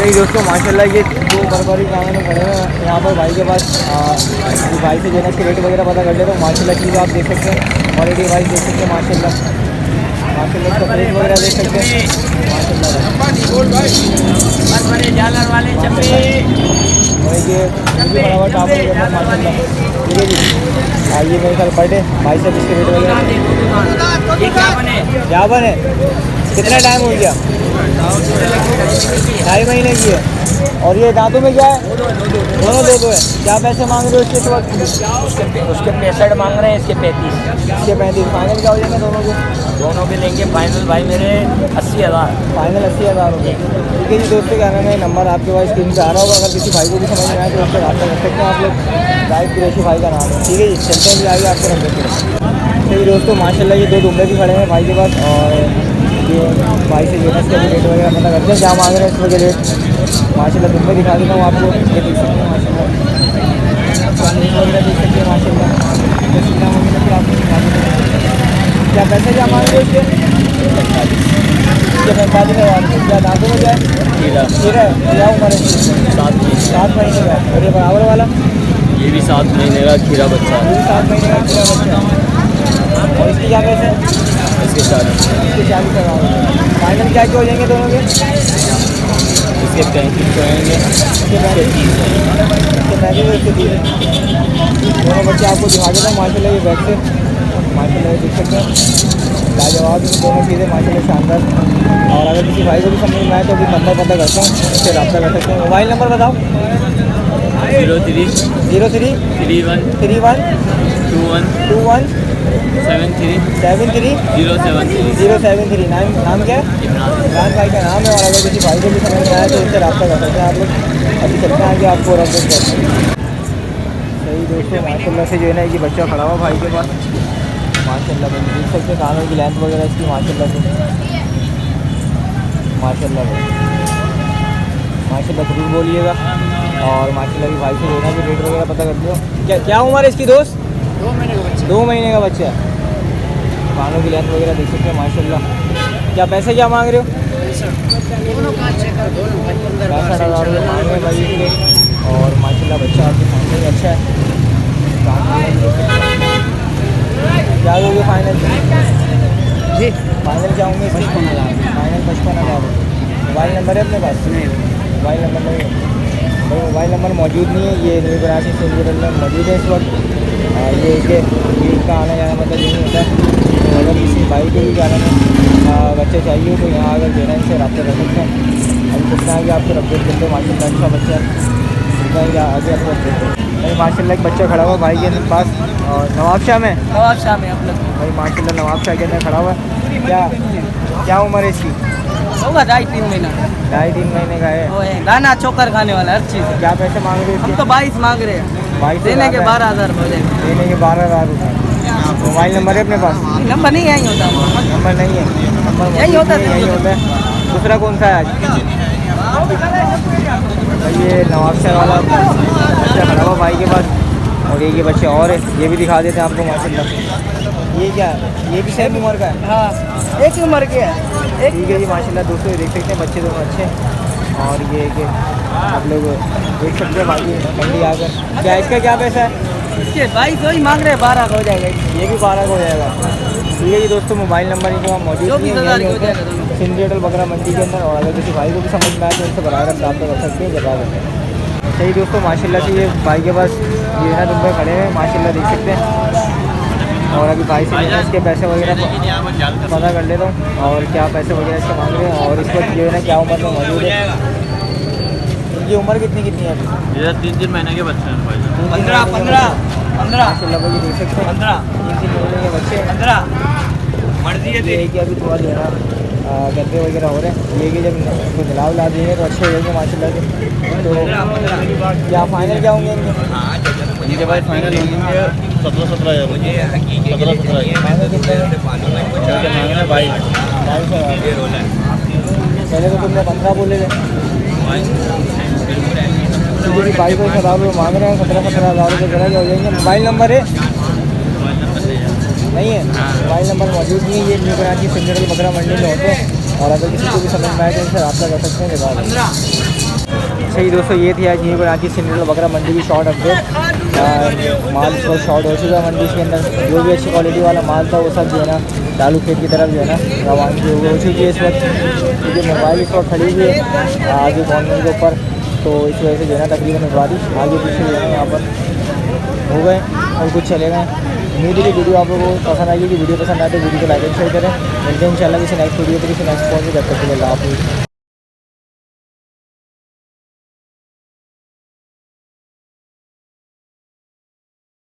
सही दोस्तों माशाल्लाह ये दो बरबरी गाँव में खड़े हैं यहाँ पर भाई के पास भाई से जो है इसके रेट वगैरह पता कर लेते हो। माशाल्लाह चीज़ आप देख सकते हैं, क्वालिटी वाइज देख सकते हैं माशाल्लाह इसका रेट वगैरह देख सकते हैं माशाल्लाह। और ये बड़ा हुआ टाप माशाल्लाह ठीक है जी। ये मेरे ख्याल बर्थडे भाई साहब इसके रेट वगैरह क्या बने कितना टाइम हो गया? 2.5 महीने की है। और ये दांतों में क्या है? दोनों दो है। क्या पैसे मांग रहे हो इसके इस वक्त? उसके 65 मांग रहे हैं, इसके 35। इसके 35 फाइनल क्या हो जाएंगे दोनों के? दोनों के लेंगे फाइनल भाई मेरे 80,000 फाइनल 80,000 रुपये। ठीक है जी दोस्तों, क्या नाम है नंबर आपके पास स्क्रीन पे आ रहा होगा। अगर किसी भाई को भी समझ में आए तो उससे रब्ता कर सकते हैं आप लोग। जाहिद कुरैशी भाई का नाम है। ठीक है जी, चलते हैं भी आइए आपको रख देते हैं। ठीक है दोस्तों माशाल्लाह ये दो दुम्बे भी खड़े हैं भाई के पास। और ये भाई से जो है इसका भी रेट वगैरह पता करते हैं क्या मांग रहे हैं इस वजह रेट। माशाल्लाह दुम्बे दिखा देता हूँ आपको, ये देख सकते हैं माशाल्लाह वगैरह देख सकते हैं माशाल्लाह। फिर आपको दिखा देते हैं क्या पैसे क्या मांग रहे हो इसके? 45,000 रुपये। क्या दांतों में क्या है? खीरा है। क्या उम्र है? 7 महीने का। और ये बराबर वाला ये भी 7 महीने का खीरा बच्चा है। ये भी 7 महीने का खीरा बच्चा। और इसकी क्या पैसे? इसके 40,000 रुपये। फाइनल क्या हो जाएंगे दोनों के? इसके 35 होंगे, इसके 35 दोनों बच्चे आपको दिखा देता हूँ माशाल्लाह। ये बैग से माशाल्लाह देख सकते हैं लाजवाब दोनों चीज़ें माशाल्लाह शानदार। और अगर किसी भाई को भी समझ में आए तो अभी नंबर पता करते हैं, उससे रब्ता कर सकते हैं। मोबाइल नंबर बताओ। 03 31 21 21 73 073। नाम क्या है? इमरान भाई का नाम है। और अगर किसी भाई को भी समझ में आए तो उससे रब्ता कर सकते हैं आप लोग। अभी चलते हैं आगे आपको रब्ता करते हैं। सही दोस्तों माशाल्लाह से जो है ना ये बच्चा खड़ा हुआ भाई के पास माशाल्लाह। देख सकते हैं कानों की लेंथ वगैरह इसकी माशाल्लाह से माशाल्लाह ज़रूर बोलिएगा। और माशाल्लाह भी भाई से जो है ना भी रेट वगैरह पता कर लियो। क्या उम्र है इसकी दोस्त? 2 महीने का बच्चा है। कानों की लेंथ वगैरह देख सकते हैं माशाल्लाह। क्या पैसे क्या मांग रहे हो? 65,000 रुपये मांग रहे भाई इसके। और माशाल्लाह बच्चा आपके सामने ही अच्छा है। क्या दोगे फाइनल? जी फाइनल क्या होंगे? 55,000। फाइनल 55,000। मोबाइल नंबर है अपने पास? नहीं मोबाइल नंबर नहीं है भाई, मोबाइल नंबर मौजूद नहीं है। ये न्यू कराची सेंट्रल में मौजूद है इस वक्त। ये कि का आना जाना मतलब नहीं होता है। तो अगर किसी भाई को भी जाना में बच्चे चाहिए तो यहाँ अगर देना इनसे रब्ता कर सकते हैं। अभी कितना आगे आपको अपडेट करते हैं माशाल्लाह अच्छा बच्चा है आगे आपको अपडेट करते हैं। माशाल्लाह एक बच्चा खड़ा हुआ भाई के पास और नवाबशाह में भाई माशाल्लाह नवाबशाह के अंदर खड़ा हुआ है। क्या उम्र है इसकी? होगा 2.5-3 महीना। 2.5-3 महीने का है। गाना चोकर खाने वाला हर चीज़। क्या पैसे मांग रहे हैं? हम तो 22 मांग रहे हैं। 22 देने के 12,000 हो जाएगा। देने के 12,000 रुपये। मोबाइल नंबर है अपने पास? नंबर नहीं यही होता। नंबर नहीं है। नंबर यही होता है। दूसरा कौन सा है आज? ये नवाबशाह वाला बच्चा खड़ा हुआ भाई के पास। और ये बच्चे और है, ये भी दिखा देते हैं आपको माशाल्लाह। ये क्या है? ये भी सेम उम्र का है? हाँ एक ही उम्र के है। ठीक है जी माशाल्लाह दोस्तों ये देख सकते हैं बच्चे दोनों अच्छे हैं। और ये कि आप लोग देख सकते हैं बाकी मंडी आकर। क्या इसका क्या पैसा है? इसके 22 वही मांग रहे हैं, 12 का हो जाएगा। ये भी 12 का हो जाएगा। ठीक है जी दोस्तों मोबाइल नंबर इनके वहाँ मौजूद नहीं है सिंडिकेट बकरा मंडी के अंदर। और अगर किसी भाई को भी समझ में आए तो उनसे बराबर प्राप्त कर सकते हैं जवाब है। सही दोस्तों माशाल्लाह से ये भाई के पास ये है ना दुम्बे खड़े हैं माशाल्लाह देख सकते हैं। और अभी भाई से इसके पैसे वगैरह पता कर लेता हूँ और क्या पैसे वगैरह इसके मांग रहे हैं। और इस वक्त जो है ना क्या उम्र में मौजूद है? इनकी उम्र कितनी है अभी? 3 महीने के बच्चे हैं भाई। 15 माशाल्लाह भाई देख सकते हैं 3 महीने के बच्चे 15 मर्जी है तेरी कि अभी थोड़ा जो है ना गद्दे वगैरह हो रहे हैं। ये कि जब इनको दिला ला देंगे तो अच्छे हो जाएंगे माशाल्लाह से। तो क्या फाइनल क्या होंगे इनके? इनके भाई फाइनल होंगे 17-17 है। फाइनल कितने भाई पहले तो तुमने 15 बोले थे। 22,000 रुपये मांग रहे हैं। 17,000 रुपये जरा हो जाएंगे। मोबाइल नंबर है? नहीं है मोबाइल नंबर मौजूद नहीं है। ये न्यू कराची सेंट्रल बकरा मंडी में होते हैं। और अगर किसी को भी समझ में आए तो इनसे रब्ता कर सकते हैं। सही दोस्तों, ये थी आज यहीं पर आके सिंड्रेला बकरा मंडी की शॉर्ट अपडेट। माल इस वक्त शॉर्ट हो चुका है मंडी के अंदर। जो भी अच्छी क्वालिटी वाला माल था वो सब जो है ना चालू खेत की तरफ जो है ना रवानगी हो चुकी है इस वक्त, क्योंकि मोबाइल इस वक्त खड़ी हुई है आगे कॉर्नर के ऊपर, तो इस वजह से जो है ना तकरीबन उठवा दी। आगे पीछे जो है यहाँ पर हो गए और कुछ चले गए। उम्मीद है कि वीडियो आप लोगों को पसंद आएगी। वीडियो पसंद आए तो वीडियो को लाइक एंड शेयर करें। मिलते हैं इंशाल्लाह किसी नेक्स्ट वीडियो पर, किसी नेक्स्ट फोन में। जब तक के लिए अल्लाह हाफ़िज़।